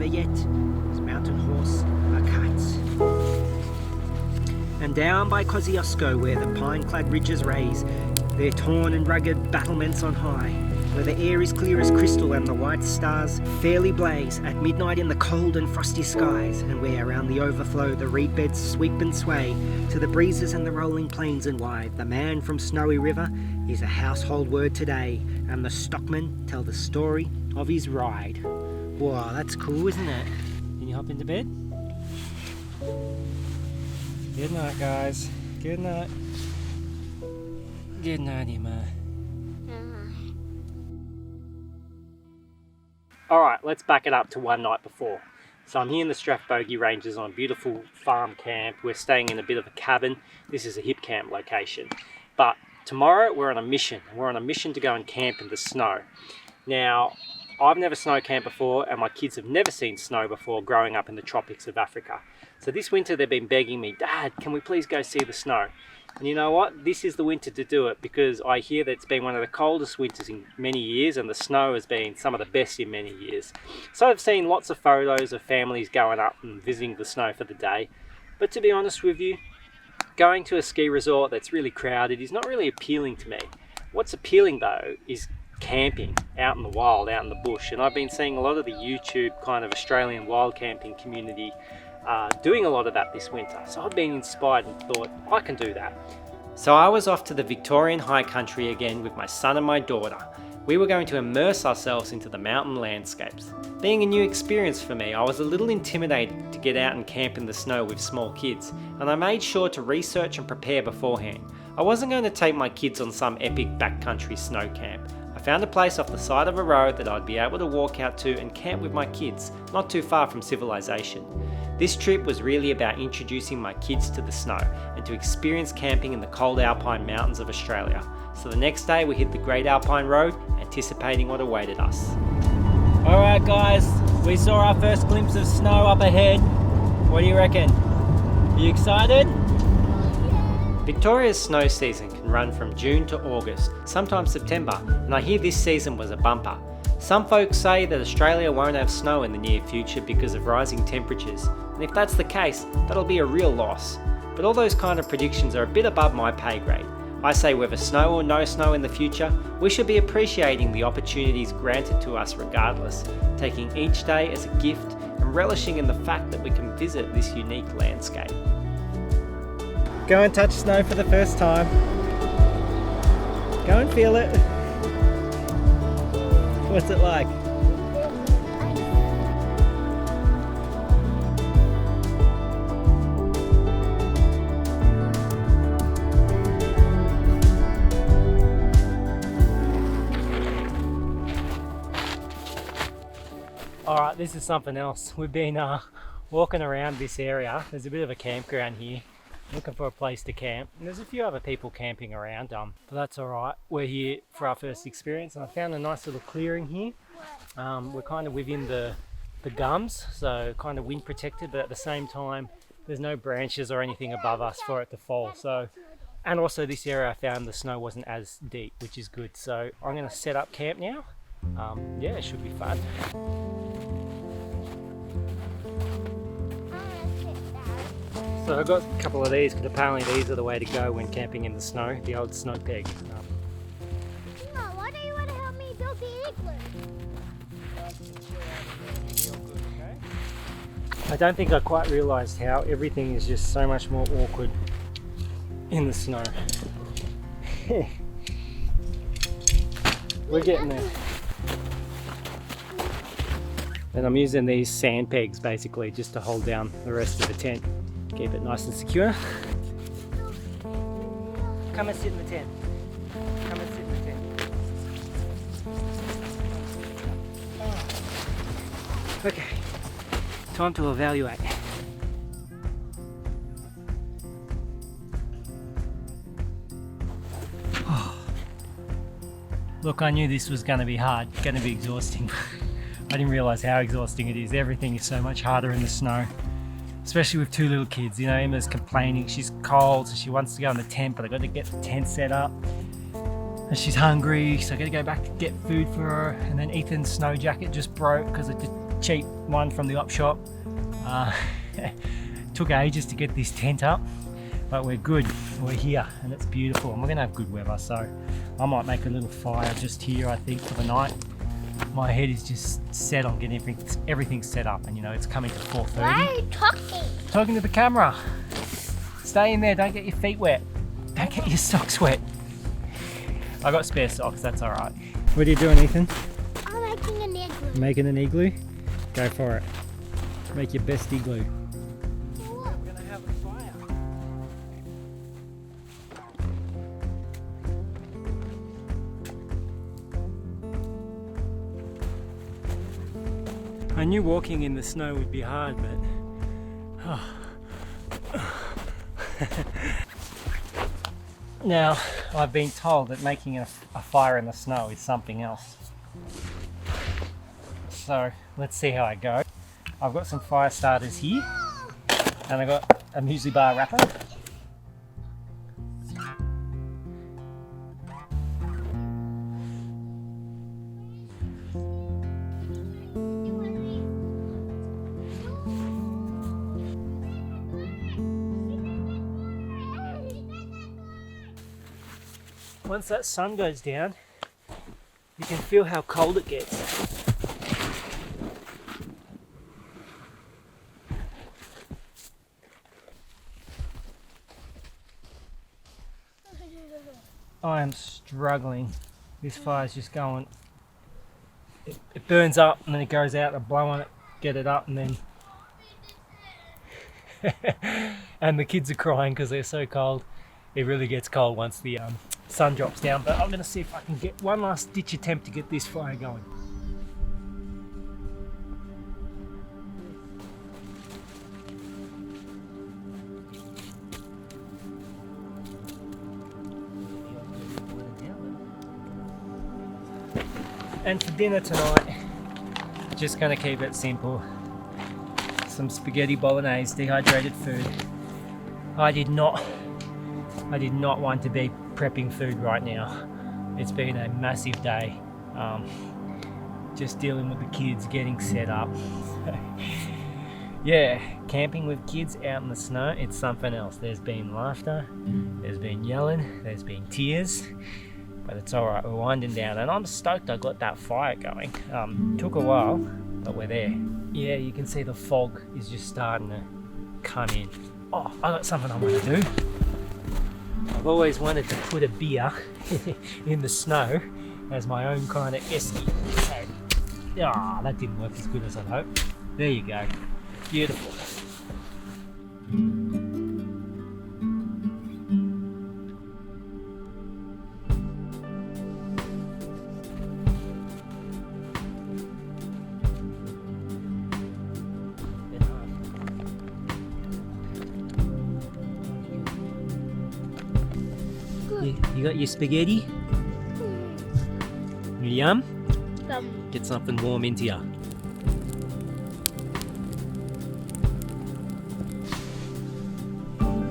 ever yet, as mountain horse are kites. And down by Kosciuszko, where the pine-clad ridges raise their torn and rugged battlements on high, where the air is clear as crystal and the white stars fairly blaze at midnight in the cold and frosty skies, and where around the overflow the reed beds sweep and sway to the breezes and the rolling plains and wide, the man from Snowy River is a household word today, and the stockmen tell the story of his ride. Wow, that's cool, isn't it? Can you hop into bed? Good night, guys. Good night. Good night, Emma. Alright, let's back it up to one night before. So I'm here in the Strathbogie Ranges on a beautiful farm camp. We're staying in a bit of a cabin. This is a hip camp location. But tomorrow we're on a mission. We're on a mission to go and camp in the snow. Now, I've never snow camped before, and my kids have never seen snow before growing up in the tropics of Africa. So this winter they've been begging me, Dad, can we please go see the snow? And you know what? This is the winter to do it, because I hear that it's been one of the coldest winters in many years, and the snow has been some of the best in many years. So I've seen lots of photos of families going up and visiting the snow for the day. But to be honest with you, going to a ski resort that's really crowded is not really appealing to me. What's appealing though is camping out in the wild, out in the bush. And I've been seeing a lot of the YouTube kind of Australian wild camping community doing a lot of that this winter. So I've been inspired and thought, I can do that. So I was off to the Victorian high country again with my son and my daughter. We were going to immerse ourselves into the mountain landscapes. Being a new experience for me, I was a little intimidated to get out and camp in the snow with small kids, and I made sure to research and prepare beforehand. I wasn't going to take my kids on some epic backcountry snow camp. I found a place off the side of a road that I'd be able to walk out to and camp with my kids, not too far from civilization. This trip was really about introducing my kids to the snow and to experience camping in the cold alpine mountains of Australia. So the next day we hit the Great Alpine Road, anticipating what awaited us. Alright guys, we saw our first glimpse of snow up ahead. What do you reckon? Are you excited? Victoria's snow season can run from June to August, sometimes September, and I hear this season was a bumper. Some folks say that Australia won't have snow in the near future because of rising temperatures, and if that's the case, that'll be a real loss. But all those kind of predictions are a bit above my pay grade. I say whether snow or no snow in the future, we should be appreciating the opportunities granted to us regardless, taking each day as a gift and relishing in the fact that we can visit this unique landscape. Go and touch snow for the first time. Go and feel it. What's it like? Alright, this is something else. We've been walking around this area. There's a bit of a campground here. Looking for a place to camp, and there's a few other people camping around, but that's alright. We're here for our first experience, and I found a nice little clearing here. We're kind of within the gums, so kind of wind protected, but at the same time there's no branches or anything above us for it to fall. So, and also this area I found the snow wasn't as deep, which is good. So I'm going to set up camp now. Yeah, it should be fun. So I got a couple of these because apparently these are the way to go when camping in the snow, the old snow peg. Mom, why don't you want to help me build the igloo? I don't think I quite realised how everything is just so much more awkward in the snow. We're getting there. And I'm using these sand pegs basically just to hold down the rest of the tent. Keep it nice and secure. Come and sit in the tent. Come and sit in the tent. Okay, time to evaluate. Look, I knew this was going to be hard, going to be exhausting. I didn't realise how exhausting it is. Everything is so much harder in the snow. Especially with two little kids, you know, Emma's complaining, she's cold, so she wants to go in the tent, but I got to get the tent set up. And she's hungry, so I got to go back to get food for her. And then Ethan's snow jacket just broke because it just cheap one from the op shop. Took ages to get this tent up, but we're good. We're here and it's beautiful, and we're gonna have good weather, so I might make a little fire just here, I think, for the night. My head is just set on getting everything set up, and you know, it's coming to 4:30. Why are you talking? Talking to the camera. Stay in there, don't get your feet wet. Don't get your socks wet. I got spare socks, that's all right. What are you doing, Ethan? I'm making an igloo. Making an igloo? Go for it. Make your best igloo. Look. We're gonna have a fire. I knew walking in the snow would be hard, but now I've been told that making a fire in the snow is something else. So let's see how I go. I've got some fire starters here, and I got a muesli bar wrapper. Once that sun goes down, you can feel how cold it gets. I am struggling. This fire's just going, it burns up and then it goes out, I blow on it, get it up, and then and the kids are crying because they're so cold. It really gets cold once the sun drops down, but I'm going to see if I can get one last ditch attempt to get this fire going. And for dinner tonight, just going to keep it simple. Some spaghetti bolognese, dehydrated food. I did not want to be prepping food right now. It's been a massive day. Just dealing with the kids, getting set up. Yeah, camping with kids out in the snow, it's something else. There's been laughter, there's been yelling, there's been tears, but it's all right, we're winding down, and I'm stoked I got that fire going. Took a while, but we're there. Yeah, you can see the fog is just starting to come in. Oh, I got something I want to do. I've always wanted to put a beer in the snow as my own kind of esky. So, that didn't work as good as I'd hoped. There you go. Beautiful. You got your spaghetti? Yum? Get something warm into ya.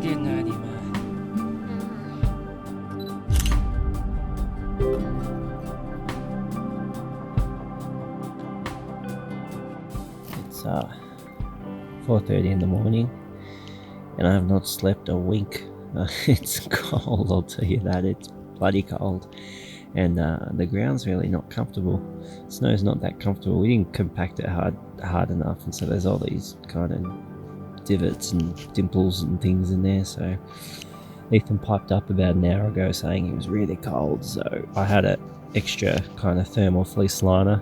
Good night, man. It's 4:30 in the morning, and I have not slept a wink. It's cold, I'll tell you that. It's bloody cold, and the ground's really not comfortable. Snow's not that comfortable. We didn't compact it hard enough, and so there's all these kind of divots and dimples and things in there. So Ethan piped up about an hour ago saying it was really cold, so I had an extra kind of thermal fleece liner.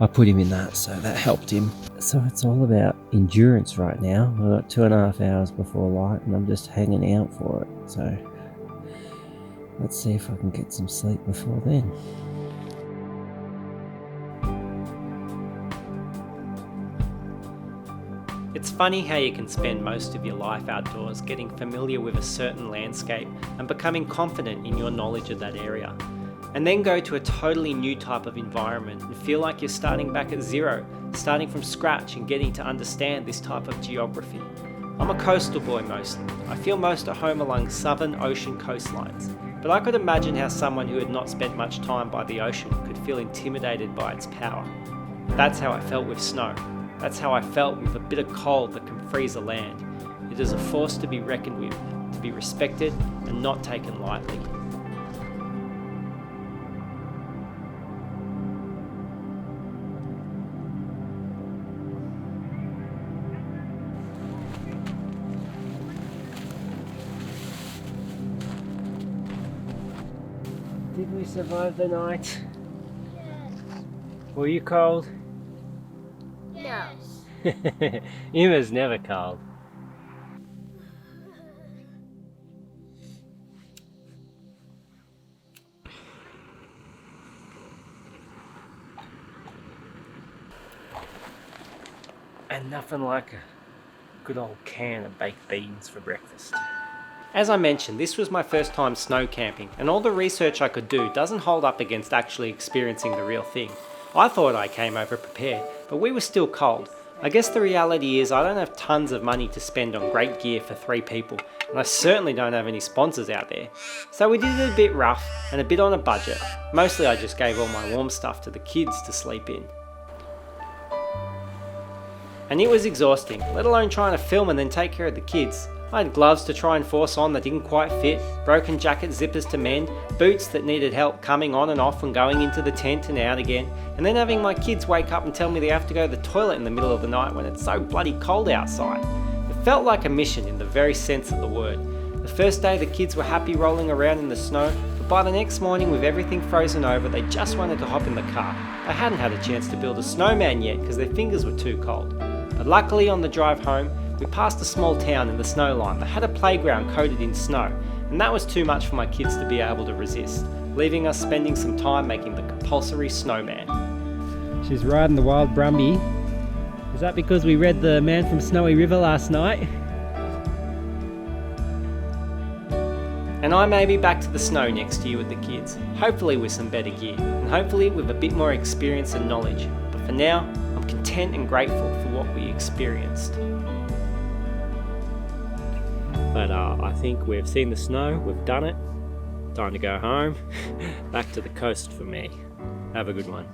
I put him in that, so that helped him. So it's all about endurance right now. I've got 2.5 hours before light, and I'm just hanging out for it. So let's see if I can get some sleep before then. It's funny how you can spend most of your life outdoors getting familiar with a certain landscape and becoming confident in your knowledge of that area, and then go to a totally new type of environment and feel like you're starting back at zero, starting from scratch and getting to understand this type of geography. I'm a coastal boy mostly. I feel most at home along southern ocean coastlines, but I could imagine how someone who had not spent much time by the ocean could feel intimidated by its power. That's how I felt with snow. That's how I felt with a bit of cold that can freeze a land. It is a force to be reckoned with, to be respected and not taken lightly. Did we survive the night? Yes. Were you cold? Yes. Emma's never cold. And nothing like a good old can of baked beans for breakfast. As I mentioned, this was my first time snow camping, and all the research I could do doesn't hold up against actually experiencing the real thing. I thought I came over prepared, but we were still cold. I guess the reality is I don't have tons of money to spend on great gear for 3 people, and I certainly don't have any sponsors out there. So we did it a bit rough and a bit on a budget. Mostly I just gave all my warm stuff to the kids to sleep in. And it was exhausting, let alone trying to film and then take care of the kids. I had gloves to try and force on that didn't quite fit, broken jacket zippers to mend, boots that needed help coming on and off when going into the tent and out again, and then having my kids wake up and tell me they have to go to the toilet in the middle of the night when it's so bloody cold outside. It felt like a mission in the very sense of the word. The first day the kids were happy rolling around in the snow, but by the next morning with everything frozen over they just wanted to hop in the car. They hadn't had a chance to build a snowman yet because their fingers were too cold. But luckily on the drive home, we passed a small town in the snow line that had a playground coated in snow, and that was too much for my kids to be able to resist, leaving us spending some time making the compulsory snowman. She's riding the wild Brumby. Is that because we read The Man from Snowy River last night? And I may be back to the snow next year with the kids, hopefully with some better gear, and hopefully with a bit more experience and knowledge. But for now, I'm content and grateful for what we experienced. But I think we've seen the snow, we've done it. Time to go home. Back to the coast for me. Have a good one.